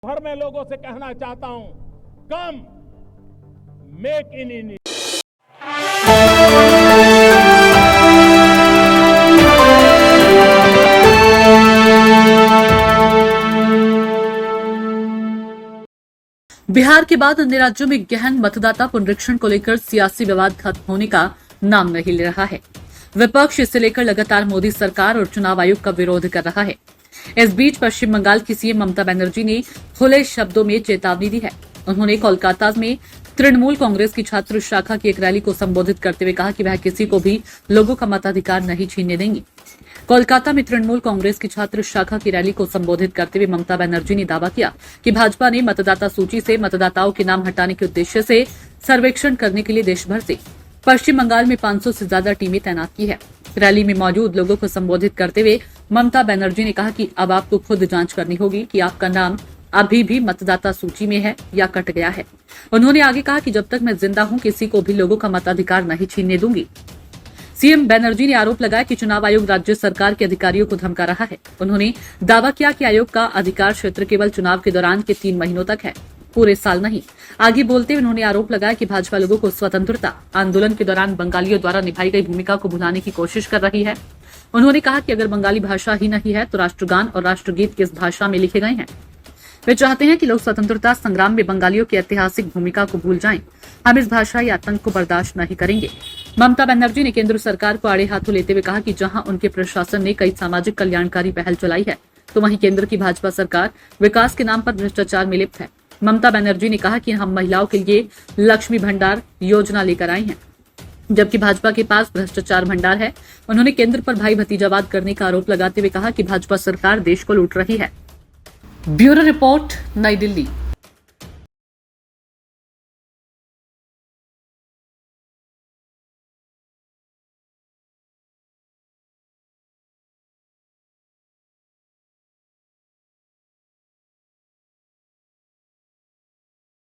भर में लोगों से कहना चाहता हूं, कम मेक इन इंडिया। बिहार के बाद अन्य राज्यों में गहन मतदाता पुनरीक्षण को लेकर सियासी विवाद खत्म होने का नाम नहीं ले रहा है। विपक्ष इसे लेकर लगातार मोदी सरकार और चुनाव आयोग का विरोध कर रहा है। इस बीच पश्चिम बंगाल की सीएम ममता बनर्जी ने खुले शब्दों में चेतावनी दी है। उन्होंने कोलकाता में तृणमूल कांग्रेस की छात्र शाखा की एक रैली को संबोधित करते हुए कहा कि वह किसी को भी लोगों का मताधिकार नहीं छीनने देंगी। कोलकाता में तृणमूल कांग्रेस की छात्र शाखा की रैली को संबोधित करते हुए ममता बनर्जी ने दावा किया कि भाजपा ने मतदाता सूची से मतदाताओं के नाम हटाने के उद्देश्य से सर्वेक्षण करने के लिए देशभर से पश्चिम बंगाल में 500 से ज्यादा टीमें तैनात की है। रैली में मौजूद लोगों को संबोधित करते हुए ममता बनर्जी ने कहा कि अब आपको खुद जांच करनी होगी कि आपका नाम अभी भी मतदाता सूची में है या कट गया है। उन्होंने आगे कहा कि जब तक मैं जिंदा हूं किसी को भी लोगों का मताधिकार नहीं छीनने दूंगी। सीएम बनर्जी ने आरोप लगाया कि चुनाव आयोग राज्य सरकार के अधिकारियों को धमका रहा है। उन्होंने दावा किया कि आयोग का अधिकार क्षेत्र केवल चुनाव के दौरान के 3 महीनों तक है, पूरे साल नहीं। आगे बोलते हुए उन्होंने आरोप लगाया कि भाजपा लोगों को स्वतंत्रता आंदोलन के दौरान बंगालियों द्वारा निभाई गई भूमिका को भुलाने की कोशिश कर रही है। उन्होंने कहा कि अगर बंगाली भाषा ही नहीं है तो राष्ट्रगान और राष्ट्रगीत किस भाषा में लिखे गए हैं। वे चाहते हैं कि लोग स्वतंत्रता संग्राम में बंगालियों की ऐतिहासिक भूमिका को भूल जाएं। हम इस भाषाई आतंक को बर्दाश्त नहीं करेंगे। ममता बनर्जी ने केंद्र सरकार को आड़े हाथों लेते हुए कहा कि जहां उनके प्रशासन ने कई सामाजिक कल्याणकारी पहल चलाई है तो वहीं केंद्र की भाजपा सरकार विकास के नाम पर भ्रष्टाचार में लिप्त है। ममता बनर्जी ने कहा कि हम महिलाओं के लिए लक्ष्मी भंडार योजना लेकर आए हैं, जबकि भाजपा के पास भ्रष्टाचार भंडार है। उन्होंने केंद्र पर भाई भतीजावाद करने का आरोप लगाते हुए कहा कि भाजपा सरकार देश को लूट रही है। ब्यूरो रिपोर्ट, नई दिल्ली।